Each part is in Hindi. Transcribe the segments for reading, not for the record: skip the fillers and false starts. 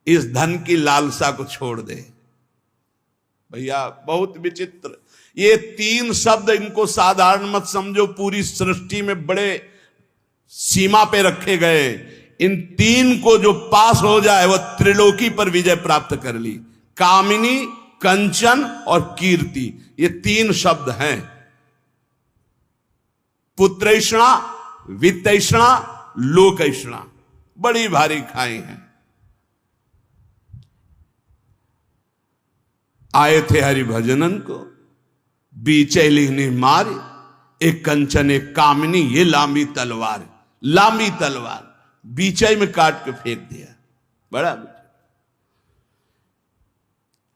इस धन की लालसा को छोड़ दे। भैया बहुत विचित्र, ये तीन शब्द, इनको साधारण मत समझो, पूरी सृष्टि में बड़े सीमा पे रखे गए। इन तीन को जो पास हो जाए वह त्रिलोकी पर विजय प्राप्त कर ली। कामिनी, कंचन और कीर्ति, ये तीन शब्द हैं। पुत्रैषणा, वित्तैषणा, लोकैषणा, बड़ी भारी खाई हैं। आए थे हरिभजनन को, बीचैली ने मारी, एक कंचन एक कामिनी, ये लांबी तलवार, लांबी तलवार बीचई में काट के फेंक दिया। बड़ा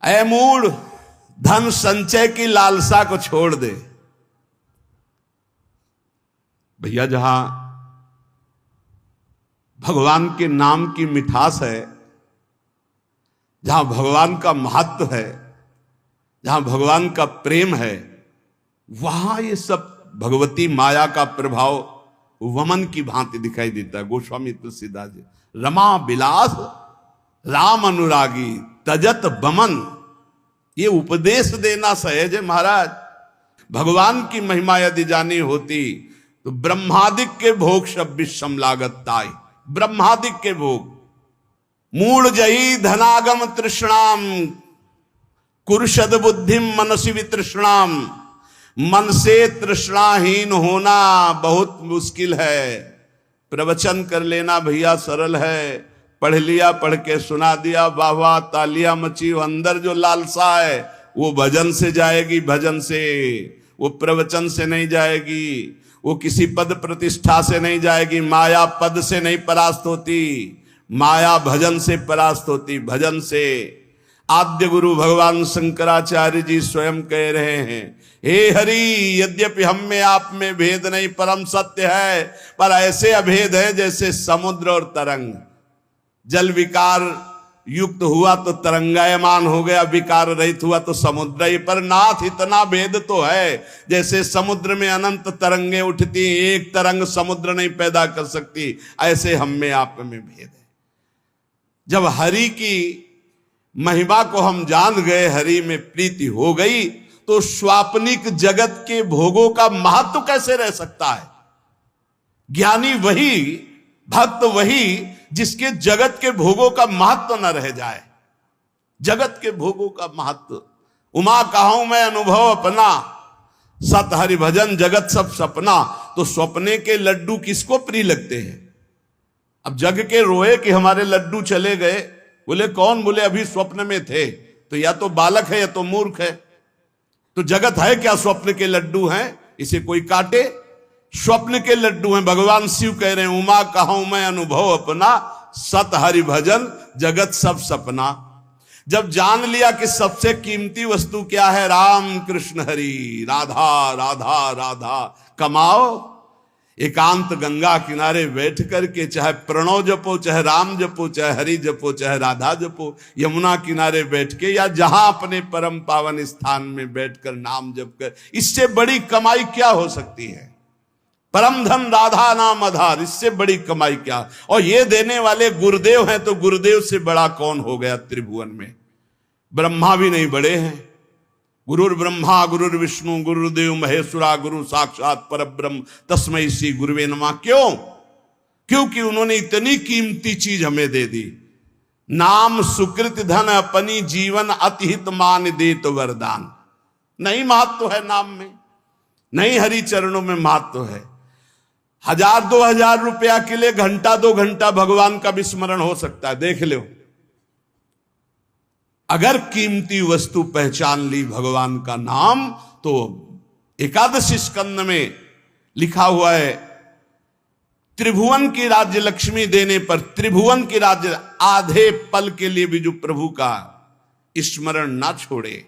ऐ मूढ़, धन संचय की लालसा को छोड़ दे। भैया जहां भगवान के नाम की मिठास है, जहां भगवान का महत्व है, जहां भगवान का प्रेम है, वहां ये सब भगवती माया का प्रभाव वमन की भांति दिखाई देता है। गोस्वामी तुलसीदास जी, रमा बिलास राम अनुरागी तजत बमन, ये उपदेश देना सहज है महाराज। भगवान की महिमा यदि जानी होती तो ब्रह्मादिक के भोग सब विषम लागत ताई, ब्रह्मादिक के भोग। मूढ़ जही धनागम तृष्णाम, कुरुषद बुद्धिम मनसी वितृष्णाम, मन से तृष्णाहीन होना बहुत मुश्किल है। प्रवचन कर लेना भैया सरल है, पढ़ लिया, पढ़ के सुना दिया, वाह वाह तालियां मची, अंदर जो लालसा है वो भजन से जाएगी, भजन से, वो प्रवचन से नहीं जाएगी, वो किसी पद प्रतिष्ठा से नहीं जाएगी। माया पद से नहीं परास्त होती, माया भजन से परास्त होती, भजन से। आद्य गुरु भगवान शंकराचार्य जी स्वयं कह रहे हैं, हे हरि, यद्यपि हम में आप में भेद नहीं, परम सत्य है, पर ऐसे अभेद है जैसे समुद्र और तरंग। जल विकार युक्त हुआ तो तरंगायमान हो गया, विकार रहित हुआ तो समुद्र ही। पर नाथ इतना भेद तो है, जैसे समुद्र में अनंत तरंगे उठती, एक तरंग समुद्र नहीं पैदा कर सकती, ऐसे हम में आप में भेद है। जब हरि की महिमा को हम जान गए, हरि में प्रीति हो गई, तो स्वाप्निक जगत के भोगों का महत्व कैसे रह सकता है। ज्ञानी वही, भक्त वही जिसके जगत के भोगों का महत्व न रह जाए। जगत के भोगों का महत्व, उमा कहूं मैं अनुभव अपना, सत हरि भजन जगत सब सपना। तो सपने के लड्डू किसको प्रिय लगते हैं। अब जग के रोए कि हमारे लड्डू चले गए, बोले कौन, बोले अभी स्वप्न में थे। तो या तो बालक है या तो मूर्ख है। तो जगत है क्या, स्वप्न के लड्डू हैं, इसे कोई काटे। स्वप्न के लड्डू हैं। भगवान शिव कह रहे हैं, उमा कहूं मैं अनुभव अपना, सत हरि भजन जगत सब सपना। जब जान लिया कि सबसे कीमती वस्तु क्या है, राम कृष्ण हरि, राधा राधा राधा, कमाओ एकांत गंगा किनारे बैठ करके, चाहे प्रणव जपो, चाहे राम जपो, चाहे हरि जपो, चाहे राधा जपो, यमुना किनारे बैठ के या जहां अपने परम पावन स्थान में बैठकर नाम जप कर, इससे बड़ी कमाई क्या हो सकती है। परम धन राधा नाम आधार, इससे बड़ी कमाई क्या। और ये देने वाले गुरुदेव हैं, तो गुरुदेव से बड़ा कौन हो गया त्रिभुवन में। ब्रह्मा भी नहीं बड़े हैं। गुरुर ब्रह्मा गुरुर विष्णु गुरुदेव महेश्वरा, गुरु साक्षात परब्रह्म तस्मै श्री गुरुवे नमः। क्यों? क्योंकि उन्होंने इतनी कीमती चीज हमें दे दी। नाम सुकृत धन अपनी जीवन अतिहित मान दे तो वरदान। नहीं महत्व है नाम में, नहीं हरि चरणों में महत्व है। 1000-2000 रुपया के लिए घंटा 2 घंटा भगवान का विस्मरण हो सकता है, देख लो। अगर कीमती वस्तु पहचान ली भगवान का नाम, तो एकादशी स्कंद में लिखा हुआ है, त्रिभुवन की राज्य लक्ष्मी देने पर, त्रिभुवन की राज्य, आधे पल के लिए भी जो प्रभु का स्मरण ना छोड़े,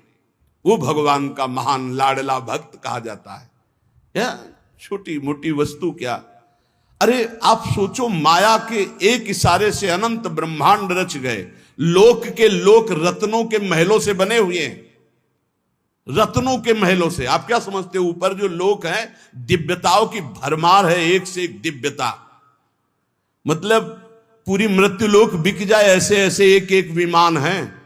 वो भगवान का महान लाडला भक्त कहा जाता है। या छोटी मोटी वस्तु क्या। अरे आप सोचो, माया के एक इशारे से अनंत ब्रह्मांड रच गए। लोक के लोक रत्नों के महलों से बने हुए हैं, रत्नों के महलों से। आप क्या समझते हो, ऊपर जो लोक हैं, दिव्यताओं की भरमार है, एक से एक दिव्यता। मतलब पूरी मृत्युलोक बिक जाए, ऐसे ऐसे एक एक विमान हैं।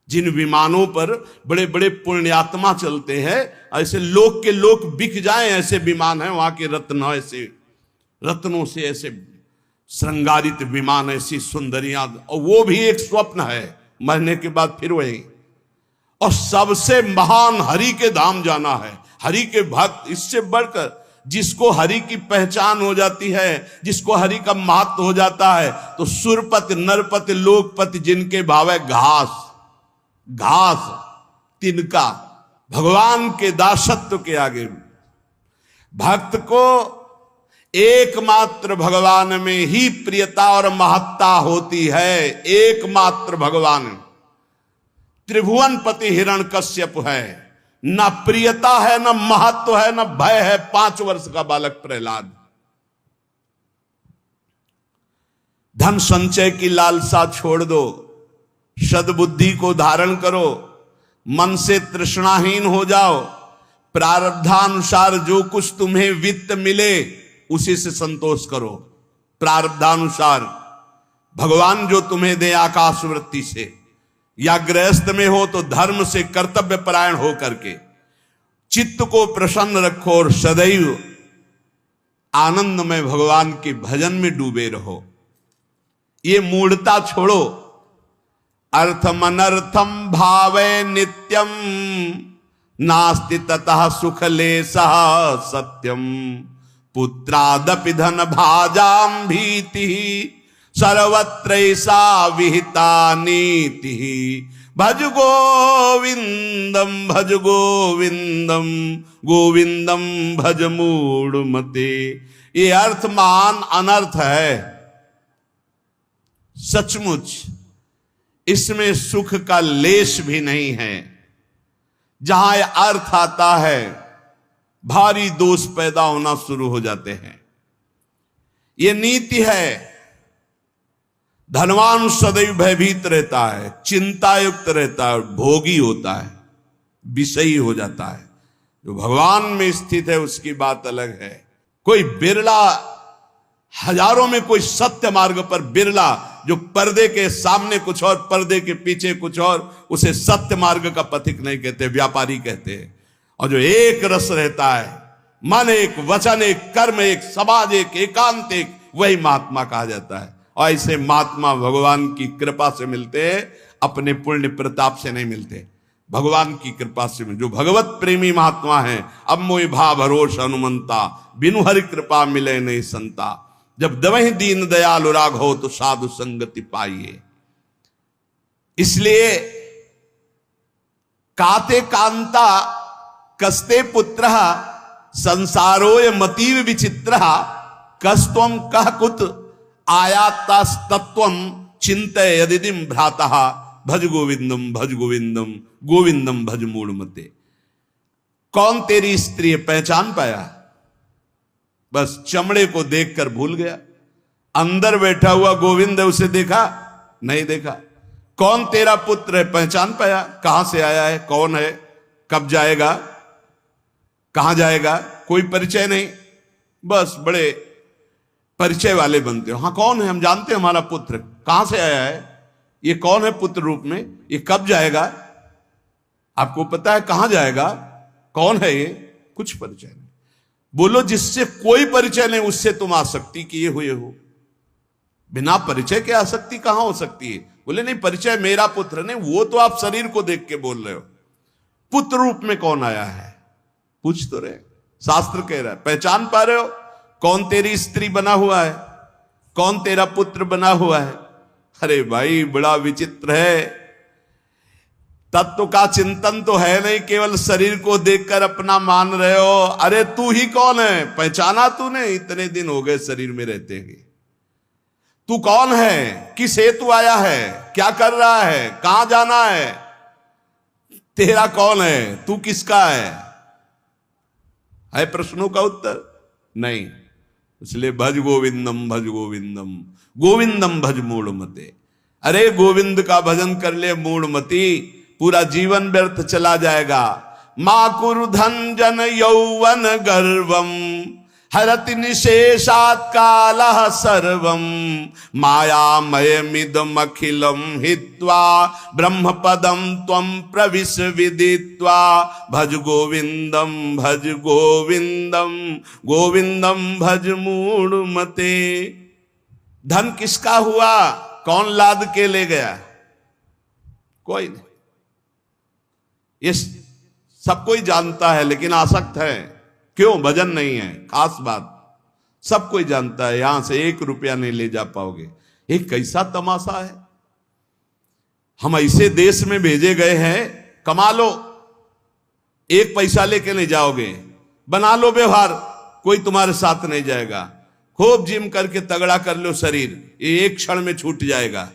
जिन विमानों पर बड़े बड़े पुण्यात्मा चलते हैं, ऐसे लोक के लोक बिक जाएं, ऐसे विमान हैं। वहां के रत्न ऐसे, रत्नों से ऐसे श्रृंगारित विमान, ऐसी सुंदरियां, और वो भी एक स्वप्न है, मरने के बाद फिर वही। और सबसे महान हरि के धाम जाना है, हरि के भक्त। इससे बढ़कर जिसको हरि की पहचान हो जाती है, जिसको हरि का महत्व हो जाता है, तो सुरपति नरपति लोकपति जिनके भाव है घास, घास तिनका, भगवान के दासत्व के आगे भक्त को एकमात्र भगवान में ही प्रियता और महत्ता होती है। एकमात्र भगवान, त्रिभुवनपति हिरण्यकश्यप है, न प्रियता है, न महत्व है, न भय है। 5 वर्ष का बालक प्रहलाद। धन संचय की लालसा छोड़ दो, सद्बुद्धि को धारण करो, मन से तृष्णाहीन हो जाओ, प्रारब्धानुसार जो कुछ तुम्हें वित्त मिले उसी से संतोष करो। प्रारब्धानुसार भगवान जो तुम्हें दे आकाश वृत्ति से, या गृहस्थ में हो तो धर्म से कर्तव्य परायण हो करके चित्त को प्रसन्न रखो और सदैव आनंद में भगवान के भजन में डूबे रहो। ये मूढ़ता छोड़ो। अर्थम अनर्थम भावे नित्यम नास्ति ततः सुख लेशः सत्यम पुत्रादपि धन भाजाम भीति सर्वत्रैसा विहिता नीति भज गोविंदम भज गोविंदम गोविंदम भज मूढ़मते। ये अर्थ महान अनर्थ है सचमुच, इसमें सुख का लेश भी नहीं है। जहां यह अर्थ आता है भारी दोष पैदा होना शुरू हो जाते हैं। यह नीति है। धनवान सदैव भयभीत रहता है, चिंतायुक्त रहता है, भोगी होता है, विषयी हो जाता है। जो भगवान में स्थित है उसकी बात अलग है। कोई बिरला, हजारों में कोई सत्य मार्ग पर बिरला, जो पर्दे के सामने कुछ और पर्दे के पीछे कुछ और, उसे सत्य मार्ग का पथिक नहीं कहते, व्यापारी कहते हैं। और जो एक रस रहता है, मन एक, वचन एक, कर्म एक, समाज एक, एकांत एक, वही महात्मा कहा जाता है। और ऐसे महात्मा भगवान की कृपा से मिलते हैं, अपने पुण्य प्रताप से नहीं मिलते, भगवान की कृपा से। जो भगवत प्रेमी महात्मा है, अब मोहि भा भरोस हनुमंता, बिनु हरि कृपा मिले नहीं संता। जब दवहि दीन दयाल राग हो तो साधु संगति पाइए। इसलिए काते कांता कस्ते पुत्र संसारोय मतीव विचित्र कस्तम कह कुत आयातस्तत्वम चिंतय यदिदिम भ्रातः भज गोविंदम भज गोविंदम गोविंदम भज मूढ़मते। कौन तेरी स्त्री? पहचान पाया? बस चमड़े को देखकर भूल गया। अंदर बैठा हुआ गोविंद है, उसे देखा नहीं देखा। कौन तेरा पुत्र है? पहचान पाया? कहां से आया है, कौन है, कब जाएगा, कहां जाएगा, कोई परिचय नहीं। बस बड़े परिचय वाले बनते हो। हाँ कौन है, हम जानते हैं हमारा पुत्र कहां से आया है, ये कौन है पुत्र रूप में, ये कब जाएगा, आपको पता है कहां जाएगा, कौन है ये, कुछ परिचय नहीं। बोलो जिससे कोई परिचय नहीं उससे तुम आसक्ति किए हुए हो। बिना परिचय के आसक्ति कहां हो सकती है? बोले नहीं परिचय मेरा पुत्र नहीं, वो तो आप शरीर को देख के बोल रहे हो। पुत्र रूप में कौन आया है पूछ तो रहे। शास्त्र कह रहा है, पहचान पा रहे हो कौन तेरी स्त्री बना हुआ है, कौन तेरा पुत्र बना हुआ है? अरे भाई बड़ा विचित्र है। तत्व का चिंतन तो है नहीं, केवल शरीर को देखकर अपना मान रहे हो। अरे तू ही कौन है, पहचाना तूने? इतने दिन हो गए शरीर में रहते हैं। तू कौन है, किस हेतु आया है, क्या कर रहा है, कहां जाना है, तेरा कौन है, तू किसका है प्रश्नों का उत्तर नहीं। इसलिए भज गोविंदम भज गोविंदम गोविंदम भज मूढ़मते। अरे गोविंद का भजन कर ले मूढ़मती, पूरा जीवन व्यर्थ चला जाएगा। मां कुरु धन जन यौवन गर्वम हरति निशेषात् कालः सर्वं मायामयमिदमखिलं हित्वा ब्रह्मपदं त्वं प्रविश विदित्वा भज गोविंदम भज गोविंदम गोविंदम भज मूढ़मते। धन किसका हुआ? कौन लाद के ले गया? कोई नहीं। ये सब कोई जानता है लेकिन आसक्त है। क्यों? भजन नहीं है। खास बात, सब कोई जानता है यहां से 1 रुपया नहीं ले जा पाओगे। एक कैसा तमाशा है। हम ऐसे देश में भेजे गए हैं, कमा लो, 1 पैसा लेके नहीं जाओगे, बना लो व्यवहार, कोई तुम्हारे साथ नहीं जाएगा। खूब जिम करके तगड़ा कर लो शरीर, ये एक क्षण में छूट जाएगा।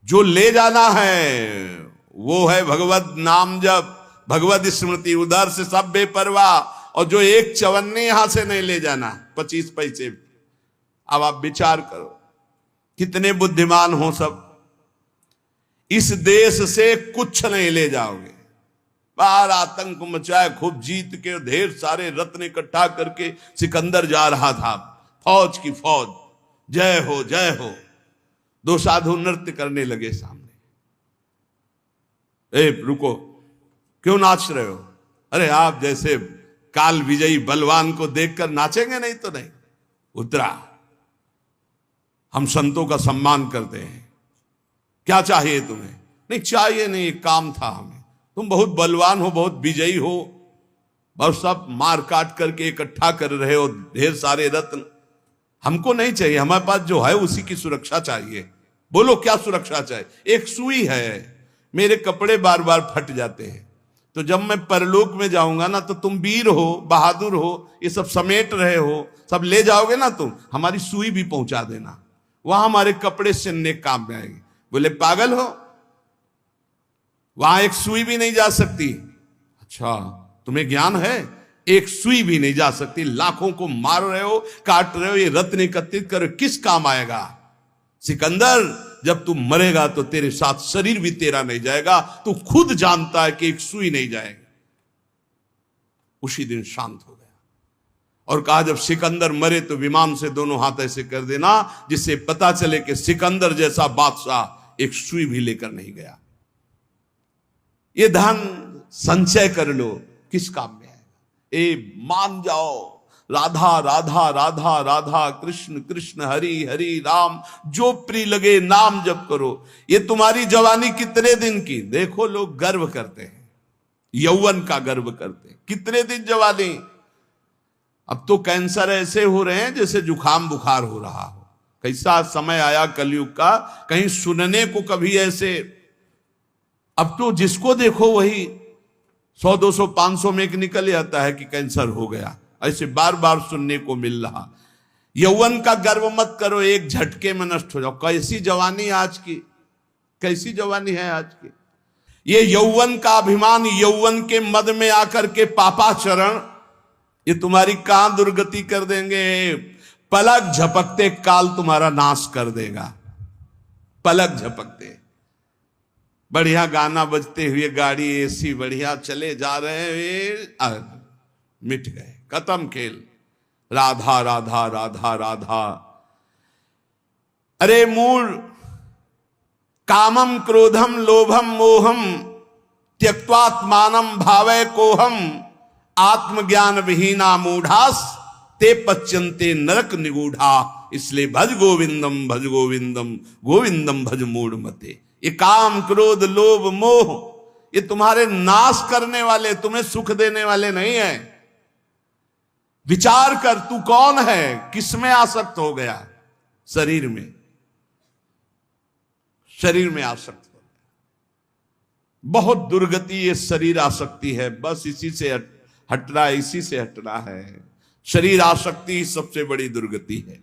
जो ले जाना है वो है भगवत नाम जप, भगवत स्मृति, उधर से सब बेपरवाह। और जो 1 चवन्नी यहां से नहीं ले जाना, 25 पैसे। अब आप विचार करो कितने बुद्धिमान हो सब। इस देश से कुछ नहीं ले जाओगे। बाहर आतंक मचाए, खूब जीत के ढेर सारे रत्न इकट्ठा करके सिकंदर जा रहा था, फौज की फौज, जय हो जय हो। 2 साधु नृत्य करने लगे सामने। ए रुको, क्यों नाच रहे हो? अरे आप जैसे काल विजयी बलवान को देखकर नाचेंगे नहीं तो नहीं। उतरा, हम संतों का सम्मान करते हैं, क्या चाहिए तुम्हें? नहीं चाहिए नहीं, एक काम था हमें। तुम बहुत बलवान हो, बहुत विजयी हो, बहुत सब मार काट करके इकट्ठा कर रहे हो ढेर सारे रत्न। हमको नहीं चाहिए, हमारे पास जो है उसी की सुरक्षा चाहिए। बोलो क्या सुरक्षा चाहिए? एक सुई है, मेरे कपड़े बार बार फट जाते हैं, तो जब मैं परलोक में जाऊंगा ना, तो तुम वीर हो, बहादुर हो, ये सब समेट रहे हो, सब ले जाओगे ना तुम, हमारी सुई भी पहुंचा देना, वहां हमारे कपड़े सिलने काम में आएंगे। बोले पागल हो, वहां एक सुई भी नहीं जा सकती। अच्छा तुम्हें ज्ञान है? एक सुई भी नहीं जा सकती। लाखों को मार रहे हो, काट रहे हो, ये रत्न एकत्रित कर किस काम आएगा? सिकंदर, जब तू मरेगा तो तेरे साथ शरीर भी तेरा नहीं जाएगा, तू खुद जानता है कि एक सुई नहीं जाएगी। उसी दिन शांत हो गया और कहा जब सिकंदर मरे तो विमान से दोनों हाथ ऐसे कर देना जिससे पता चले कि सिकंदर जैसा बादशाह एक सुई भी लेकर नहीं गया। ये धन संचय कर लो, किस काम में आएगा? ए मान जाओ, राधा राधा राधा राधा, कृष्ण कृष्ण हरि हरि राम, जो प्रिय लगे नाम जप करो। ये तुम्हारी जवानी कितने दिन की? देखो लोग गर्व करते हैं, यौवन का गर्व करते हैं। कितने दिन जवानी? अब तो कैंसर ऐसे हो रहे हैं जैसे जुखाम बुखार हो रहा हो। कैसा समय आया कलयुग का, कहीं सुनने को कभी ऐसे। अब तो जिसको देखो वही 100 200 500 में एक निकल जाता है कि कैंसर हो गया। ऐसे बार बार सुनने को मिल रहा। यौवन का गर्व मत करो, एक झटके में नष्ट हो जाओ। कैसी जवानी आज की, कैसी जवानी है आज की। ये यौवन का अभिमान, यौवन के मद में आकर के पापाचरण, ये तुम्हारी कहां दुर्गति कर देंगे। पलक झपकते काल तुम्हारा नाश कर देगा। पलक झपकते, बढ़िया गाना बजते हुए गाड़ी एसी बढ़िया चले जा रहे हैं, मिट गए, खत्म खेल। राधा राधा राधा राधा। अरे मूल कामम क्रोधम लोभम मोहम त्यक्त्वात्मानम भावय कोहम आत्मज्ञान विहीना मूढ़ास ते पच्यन्ते नरक निगूढ़ा। इसलिए भज गोविंदम भज गोविंदम गोविंदम भज मूढ़मते। ये काम क्रोध लोभ मोह ये तुम्हारे नाश करने वाले, तुम्हें सुख देने वाले नहीं है। विचार कर तू कौन है, किसमें आसक्त हो गया? शरीर में, शरीर में आसक्त हो गया। बहुत दुर्गति ये शरीर आसक्ति है, बस इसी से हटना, इसी से हटना है। शरीर आसक्ति सबसे बड़ी दुर्गति है।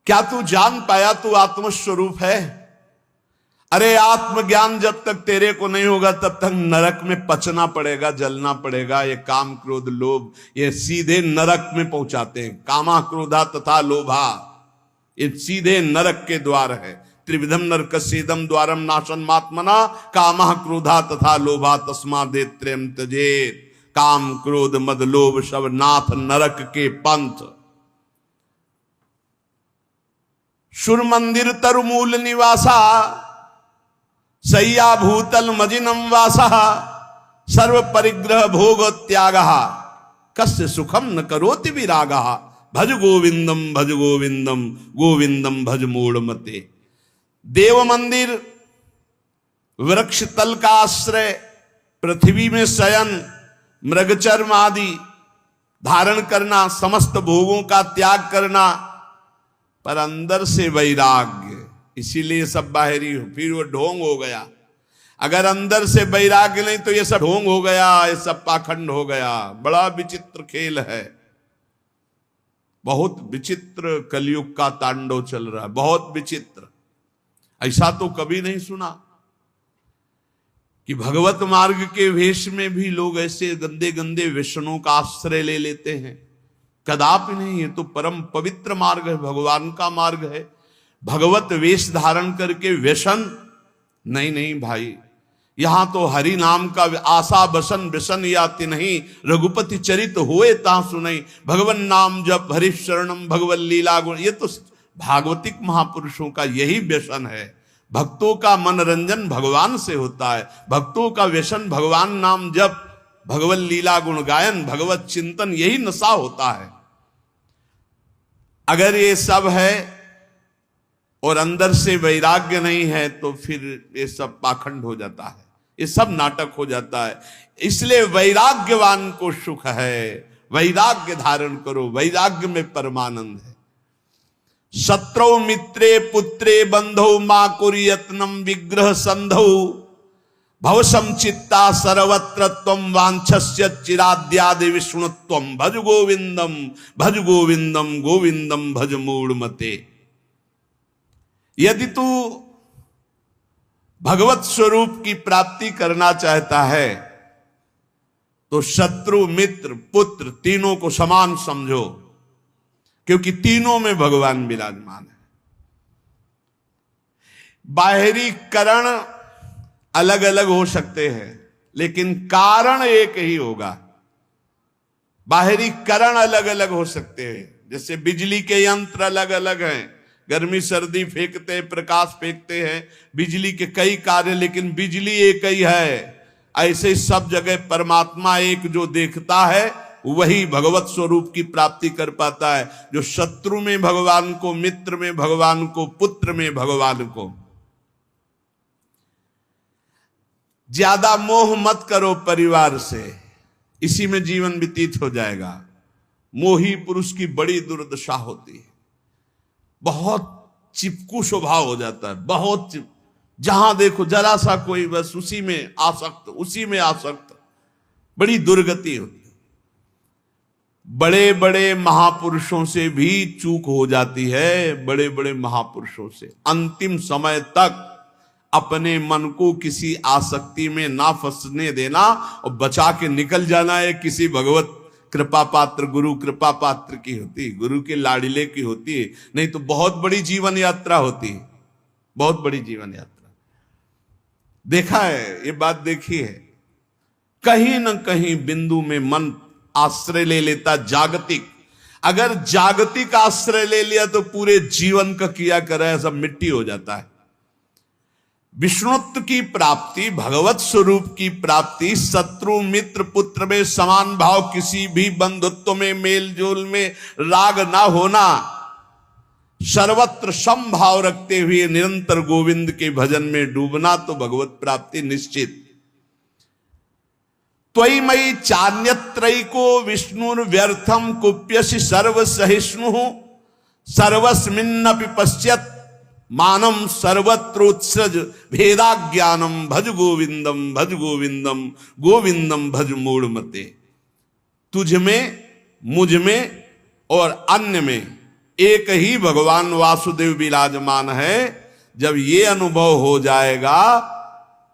क्या तू जान पाया तू आत्मस्वरूप है? अरे आत्मज्ञान जब तक तेरे को नहीं होगा तब तक नरक में पचना पड़ेगा, जलना पड़ेगा। ये काम क्रोध लोभ ये सीधे नरक में पहुंचाते हैं। कामा क्रोधा तथा लोभा ये सीधे नरक के द्वार है। त्रिविधम नरकस्येदम द्वारम नाशनमात्मना कामा क्रोधा तथा लोभा तस्मादेव त्रयं त्यजेत्। काम क्रोध मद लोभ सब नाथ नरक के पंथ। सुर मंदिर तरुमूल निवासा सय्या भूतल मजिनम वासा सर्व परिग्रह भोग त्याग कस्य सुखम न करोति विराग भज गोविंदम भज गोविंदम गोविंदम भज मूढ़ मते। देव मंदिर वृक्ष तल का आश्रय पृथ्वी में शयन मृगचर्म आदि धारण करना समस्त भोगों का त्याग करना पर अंदर से वैराग्य, इसीलिए सब बाहरी हो, फिर वो ढोंग हो गया। अगर अंदर से वैराग्य नहीं तो ये सब ढोंग हो गया, ये सब पाखंड हो गया। बड़ा विचित्र खेल है, बहुत विचित्र कलयुग का तांडव चल रहा है, बहुत विचित्र। ऐसा तो कभी नहीं सुना कि भगवत मार्ग के वेश में भी लोग ऐसे गंदे गंदे व्यसनों का आश्रय ले लेते हैं। कदापि नहीं, ये तो परम पवित्र मार्ग है, भगवान का मार्ग है। भगवत वेश धारण करके व्यसन नहीं, नहीं भाई। यहां तो हरि नाम का आशा बसन व्यसन याति नहीं, रघुपति चरित होए ता सुनई, भगवन नाम जप हरि शरणम भगवत लीला गुण। ये तो भागवतिक महापुरुषों का यही व्यसन है। भक्तों का मनोरंजन भगवान से होता है, भक्तों का व्यसन भगवान नाम जप भगवत लीला गुण गायन भगवत चिंतन, यही नशा होता है। अगर ये सब है और अंदर से वैराग्य नहीं है तो फिर ये सब पाखंड हो जाता है, ये सब नाटक हो जाता है। इसलिए वैराग्यवान को सुख है, वैराग्य धारण करो, वैराग्य में परमानंद है। शत्रौ मित्रे पुत्रे बंधौ मां कुर्यत्नम विग्रह संधौ भव संचित्ता सर्वत्र त्वं वांछस्य चिराद्यादि विष्णुत्वं भज गोविंदम भज गोविंदम गोविंदम भज मूढ़ मते। यदि तू भगवत स्वरूप की प्राप्ति करना चाहता है तो शत्रु मित्र पुत्र तीनों को समान समझो, क्योंकि तीनों में भगवान विराजमान है। बाहरी करण अलग अलग हो सकते हैं लेकिन कारण एक ही होगा। बाहरी करण अलग अलग हो सकते हैं, जैसे बिजली के यंत्र अलग अलग हैं, गर्मी सर्दी फेंकते हैं, प्रकाश फेंकते हैं, बिजली के कई कार्य, लेकिन बिजली एक ही है। ऐसे सब जगह परमात्मा एक जो देखता है वही भगवत स्वरूप की प्राप्ति कर पाता है। जो शत्रु में भगवान को, मित्र में भगवान को, पुत्र में भगवान को। ज्यादा मोह मत करो परिवार से, इसी में जीवन व्यतीत हो जाएगा। मोही पुरुष की बड़ी दुर्दशा होती है, बहुत चिपकू स्वभाव हो जाता है, बहुत जहां देखो जरा सा कोई बस उसी में आसक्त, उसी में आसक्त, बड़ी दुर्गति होती है। बड़े बड़े महापुरुषों से भी चूक हो जाती है, बड़े बड़े महापुरुषों से। अंतिम समय तक अपने मन को किसी आसक्ति में ना फंसने देना और बचा के निकल जाना है। किसी भगवत कृपा पात्र, गुरु कृपा पात्र की होती, गुरु के लाडिले की होती है, नहीं तो बहुत बड़ी जीवन यात्रा होती है, बहुत बड़ी जीवन यात्रा। देखा है, ये बात देखी है। कहीं न कहीं बिंदु में मन आश्रय ले लेता जागतिक। अगर जागतिक आश्रय ले लिया तो पूरे जीवन का किया करा सब मिट्टी हो जाता है। विष्णुत्व की प्राप्ति, भगवत स्वरूप की प्राप्ति, शत्रु मित्र पुत्र में समान भाव, किसी भी बंधुत्व में मेल जोल में राग ना होना, सर्वत्र समभाव रखते हुए निरंतर गोविंद के भजन में डूबना, तो भगवत प्राप्ति निश्चित। त्वयि मयि चान्यत्रैको विष्णुर्व्यर्थम कुप्यसि सर्व सहिष्णु सर्वस्मिन्नपि पश्यत् मानम सर्वत्रोत्सृज भेदाज्ञानम भज गोविंदम भज गोविंदम गोविंदम भज मूढ़ मते। तुझ में, मुझ में और अन्य में एक ही भगवान वासुदेव विराजमान है। जब ये अनुभव हो जाएगा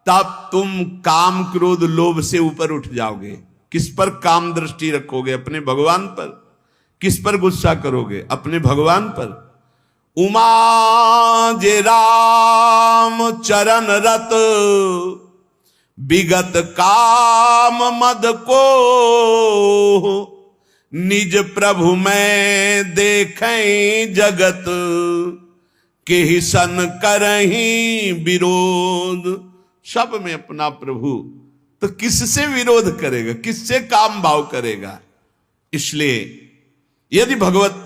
तब तुम काम क्रोध लोभ से ऊपर उठ जाओगे। किस पर काम दृष्टि रखोगे? अपने भगवान पर। किस पर गुस्सा करोगे? अपने भगवान पर। उमा जे राम चरण रत विगत काम मद को निज प्रभु में देखें जगत के ही सन करहीं विरोध। सब में अपना प्रभु, तो किससे विरोध करेगा, किससे काम भाव करेगा। इसलिए यदि भगवत